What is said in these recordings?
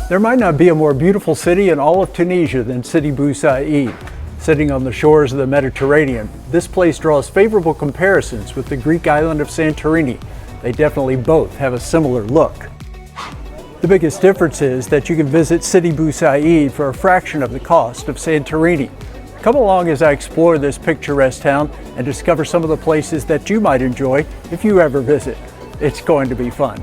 There might not be a more beautiful city in all of Tunisia than Sidi Bou Said. Sitting on the shores of the Mediterranean, this place draws favorable comparisons with the Greek island of Santorini. They definitely both have a similar look. The biggest difference is that you can visit Sidi Bou Said for a fraction of the cost of Santorini. Come along as I explore this picturesque town and discover some of the places that you might enjoy if you ever visit. It's going to be fun.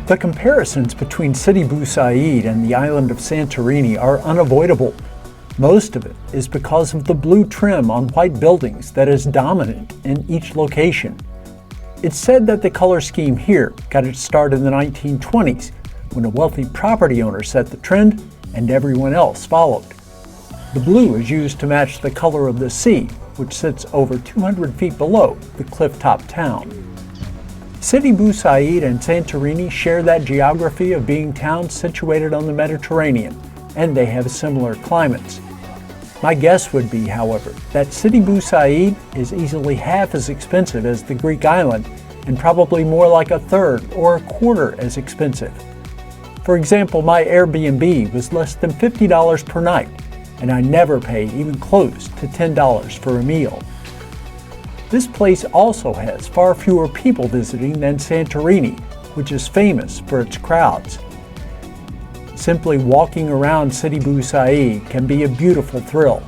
The comparisons between Sidi Bou Said and the island of Santorini are unavoidable. Most of it is because of the blue trim on white buildings that is dominant in each location. It's said that the color scheme here got its start in the 1920s, when a wealthy property owner set the trend and everyone else followed. The blue is used to match the color of the sea, which sits over 200 feet below the cliff-top town. Sidi Bou Said and Santorini share that geography of being towns situated on the Mediterranean, and they have similar climates. My guess would be, however, that Sidi Bou Said is easily half as expensive as the Greek island and probably more like a third or a quarter as expensive. For example, my Airbnb was less than $50 per night, and I never paid even close to $10 for a meal. This place also has far fewer people visiting than Santorini, which is famous for its crowds. Simply walking around Sidi Bou Said can be a beautiful thrill.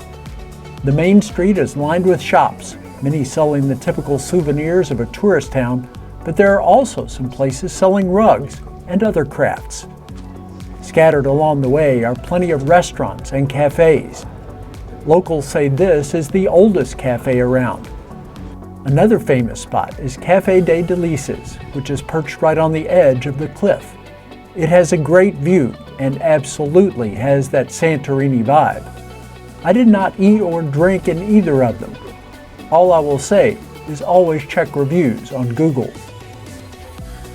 The main street is lined with shops, many selling the typical souvenirs of a tourist town, but there are also some places selling rugs and other crafts. Scattered along the way are plenty of restaurants and cafes. Locals say this is the oldest cafe around. Another famous spot is Café des Delicacies, which is perched right on the edge of the cliff. It has a great view and absolutely has that Santorini vibe. I did not eat or drink in either of them. All I will say is always check reviews on Google.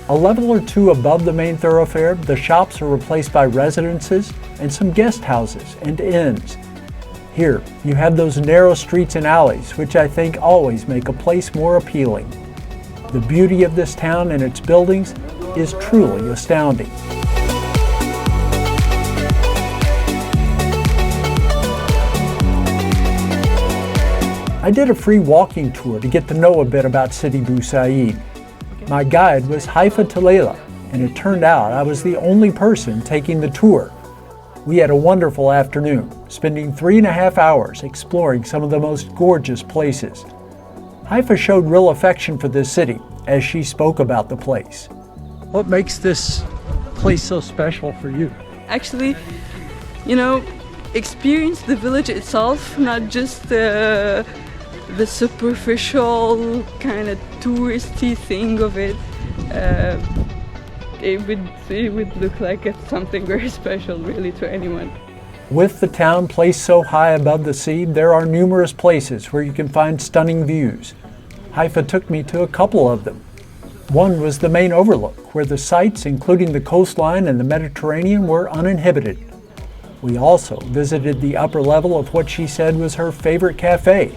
A level or two above the main thoroughfare, the shops are replaced by residences and some guest houses and inns. Here, you have those narrow streets and alleys, which I think always make a place more appealing. The beauty of this town and its buildings is truly astounding. I did a free walking tour to get to know a bit about Sidi Bou Said. My guide was Haifa Talela, and it turned out I was the only person taking the tour. We had a wonderful afternoon, spending 3.5 hours exploring some of the most gorgeous places. Haifa showed real affection for this city as she spoke about the place. What makes this place so special for you? Actually, experience the village itself, not just the superficial kind of touristy thing of it. It would look like it's something very special, really, to anyone. With the town placed so high above the sea, there are numerous places where you can find stunning views. Haifa took me to a couple of them. One was the main overlook, where the sights, including the coastline and the Mediterranean, were uninhibited. We also visited the upper level of what she said was her favorite cafe.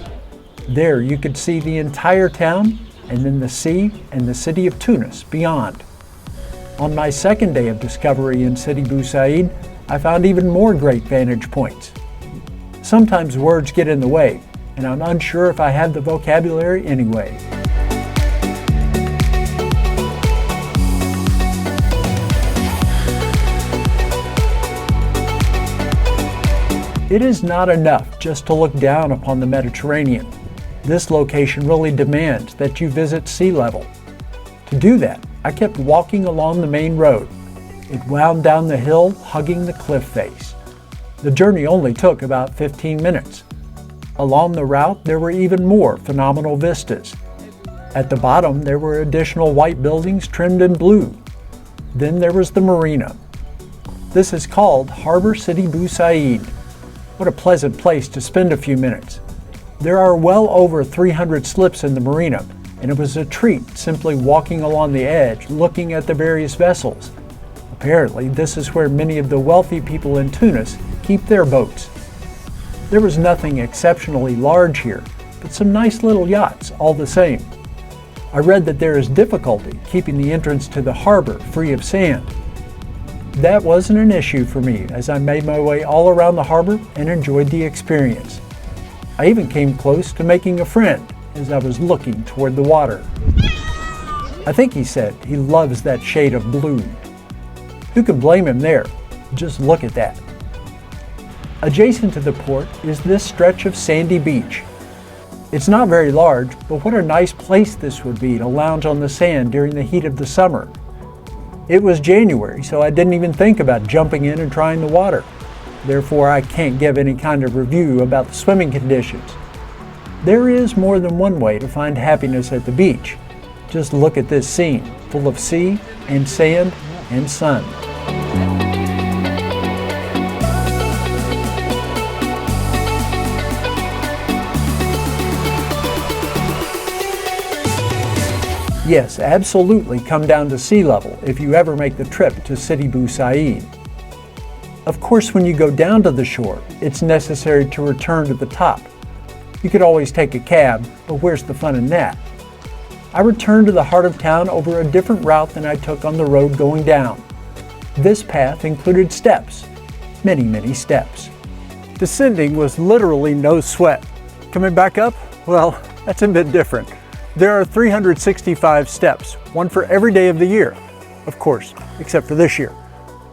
There you could see the entire town and then the sea and the city of Tunis beyond. On my second day of discovery in Sidi Bou Said, I found even more great vantage points. Sometimes words get in the way, and I'm unsure if I have the vocabulary anyway. It is not enough just to look down upon the Mediterranean. This location really demands that you visit sea level. To do that, I kept walking along the main road. It wound down the hill, hugging the cliff face. The journey only took about 15 minutes. Along the route, there were even more phenomenal vistas. At the bottom, there were additional white buildings trimmed in blue. Then there was the marina. This is called Harbor Sidi Bou Said. What a pleasant place to spend a few minutes. There are well over 300 slips in the marina, and it was a treat simply walking along the edge, looking at the various vessels. Apparently, this is where many of the wealthy people in Tunis keep their boats. There was nothing exceptionally large here, but some nice little yachts all the same. I read that there is difficulty keeping the entrance to the harbor free of sand. That wasn't an issue for me as I made my way all around the harbor and enjoyed the experience. I even came close to making a friend as I was looking toward the water. I think he said he loves that shade of blue. Who could blame him there? Just look at that. Adjacent to the port is this stretch of sandy beach. It's not very large, but what a nice place this would be to lounge on the sand during the heat of the summer. It was January, so I didn't even think about jumping in and trying the water. Therefore, I can't give any kind of review about the swimming conditions. There is more than one way to find happiness at the beach. Just look at this scene, full of sea and sand and sun. Yes, absolutely come down to sea level if you ever make the trip to Sidi Bou Said. Of course, when you go down to the shore, it's necessary to return to the top. You could always take a cab, but where's the fun in that? I returned to the heart of town over a different route than I took on the road going down. This path included steps, many steps. Descending was literally no sweat. Coming back up, well, that's a bit different. There are 365 steps, one for every day of the year, of course, except for this year,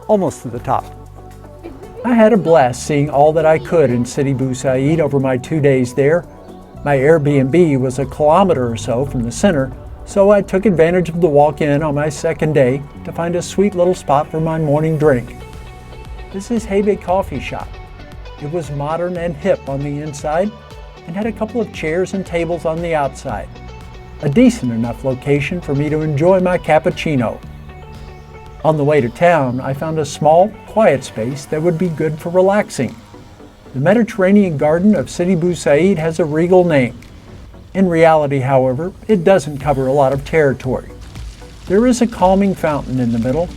almost to the top. I had a blast seeing all that I could in Sidi Bou Said over my 2 days there. My Airbnb was a kilometer or so from the center, so I took advantage of the walk-in on my second day to find a sweet little spot for my morning drink. This is Hebe Coffee Shop. It was modern and hip on the inside and had a couple of chairs and tables on the outside. A decent enough location for me to enjoy my cappuccino. On the way to town, I found a small, quiet space that would be good for relaxing. The Mediterranean Garden of Sidi Bou Said has a regal name. In reality, however, it doesn't cover a lot of territory. There is a calming fountain in the middle.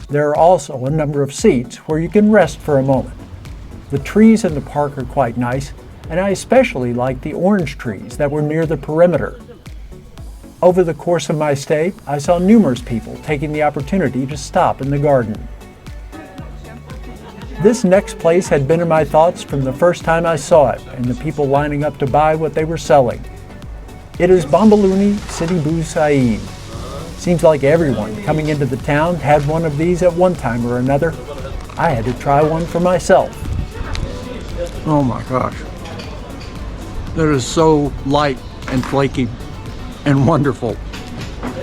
There are also a number of seats where you can rest for a moment. The trees in the park are quite nice, and I especially like the orange trees that were near the perimeter. Over the course of my stay, I saw numerous people taking the opportunity to stop in the garden. This next place had been in my thoughts from the first time I saw it and the people lining up to buy what they were selling. It is Bomboloni Sidi Bou Said. Seems like everyone coming into the town had one of these at one time or another. I had to try one for myself. Oh my gosh. That is so light and flaky and wonderful.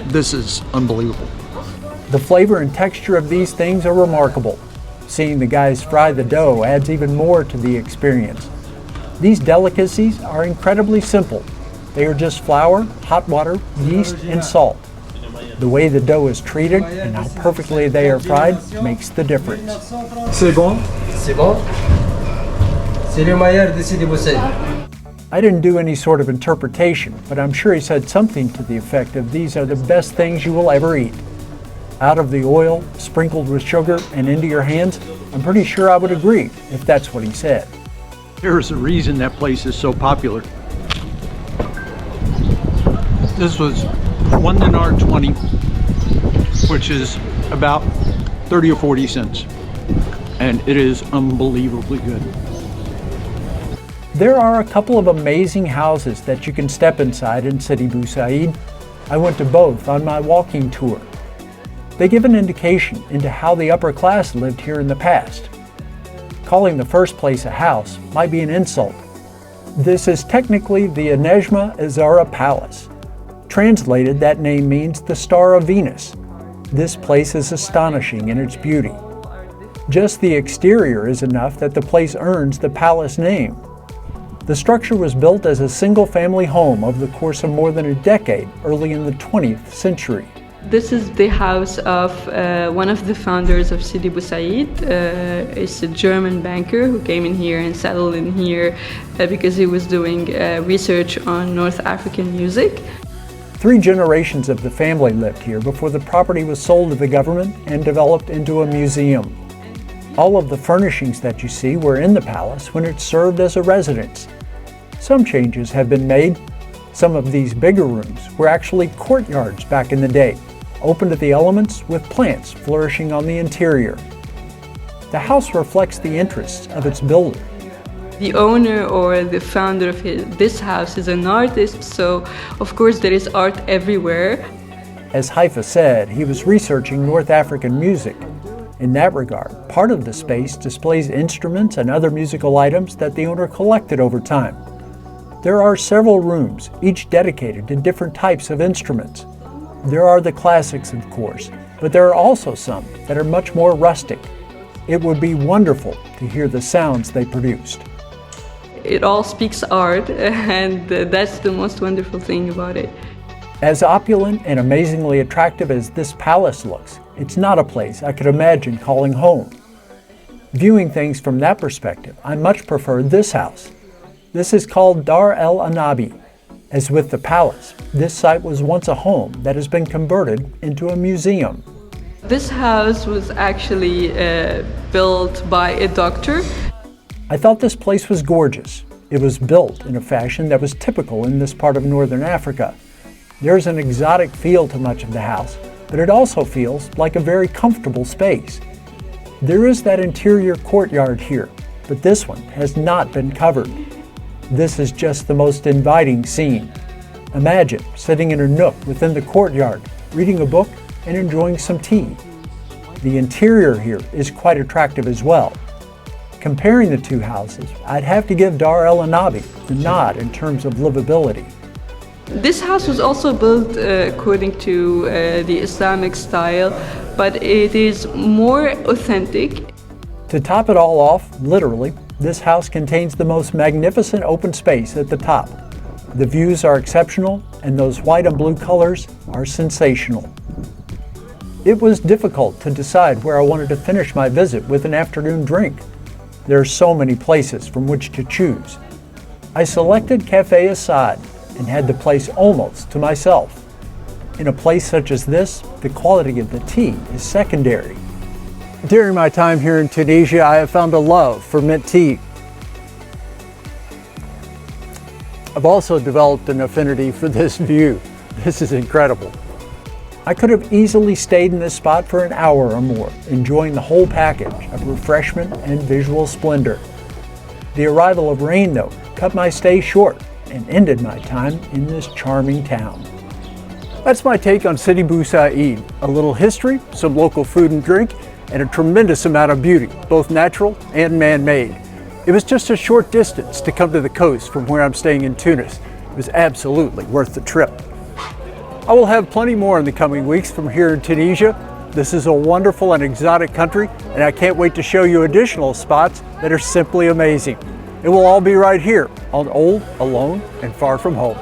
This is unbelievable. The flavor and texture of these things are remarkable. Seeing the guys fry the dough adds even more to the experience. These delicacies are incredibly simple. They are just flour, hot water, yeast, and salt. The way the dough is treated and how perfectly they are fried makes the difference. C'est bon? C'est bon? C'est le meilleur de Sidi Bou Said. I didn't do any sort of interpretation, but I'm sure he said something to the effect of these are the best things you will ever eat. Out of the oil, sprinkled with sugar, and into your hands, I'm pretty sure I would agree if that's what he said. There's a reason that place is so popular. This was $1.20, which is about 30 or 40 cents, and it is unbelievably good. There are a couple of amazing houses that you can step inside in Sidi Bou Said. I went to both on my walking tour. They give an indication into how the upper class lived here in the past. Calling the first place a house might be an insult. This is technically the Nejma Azara Palace. Translated, that name means the Star of Venus. This place is astonishing in its beauty. Just the exterior is enough that the place earns the palace name. The structure was built as a single-family home over the course of more than a decade, early in the 20th century. This is the house of one of the founders of Sidi Bou Said. It's a German banker who came in here and settled in here because he was doing research on North African music. 3 generations of the family lived here before the property was sold to the government and developed into a museum. All of the furnishings that you see were in the palace when it served as a residence. Some changes have been made. Some of these bigger rooms were actually courtyards back in the day, open to the elements with plants flourishing on the interior. The house reflects the interests of its builder. The owner or the founder of this house is an artist, so of course there is art everywhere. As Haifa said, he was researching North African music. In that regard, part of the space displays instruments and other musical items that the owner collected over time. There are several rooms, each dedicated to different types of instruments. There are the classics, of course, but there are also some that are much more rustic. It would be wonderful to hear the sounds they produced. It all speaks art, and that's the most wonderful thing about it. As opulent and amazingly attractive as this palace looks, it's not a place I could imagine calling home. Viewing things from that perspective, I much prefer this house. This is called Dar el Anabi. As with the palace, this site was once a home that has been converted into a museum. This house was actually built by a doctor. I thought this place was gorgeous. It was built in a fashion that was typical in this part of northern Africa. There's an exotic feel to much of the house, but it also feels like a very comfortable space. There is that interior courtyard here, but this one has not been covered. This is just the most inviting scene. Imagine sitting in a nook within the courtyard, reading a book and enjoying some tea. The interior here is quite attractive as well. Comparing the two houses, I'd have to give Dar el Anabi the nod in terms of livability. This house was also built according to the Islamic style, but it is more authentic. To top it all off, literally, this house contains the most magnificent open space at the top. The views are exceptional, and those white and blue colors are sensational. It was difficult to decide where I wanted to finish my visit with an afternoon drink. There are so many places from which to choose. I selected Cafe Assad and had the place almost to myself. In a place such as this, the quality of the tea is secondary. During my time here in Tunisia, I have found a love for mint tea. I've also developed an affinity for this view. This is incredible. I could have easily stayed in this spot for an hour or more, enjoying the whole package of refreshment and visual splendor. The arrival of rain, though, cut my stay short and ended my time in this charming town. That's my take on Sidi Bou Said. A little history, some local food and drink, and a tremendous amount of beauty, both natural and man-made. It was just a short distance to come to the coast from where I'm staying in Tunis. It was absolutely worth the trip. I will have plenty more in the coming weeks from here in Tunisia. This is a wonderful and exotic country, and I can't wait to show you additional spots that are simply amazing. It will all be right here on Old, Alone, and Far From Home.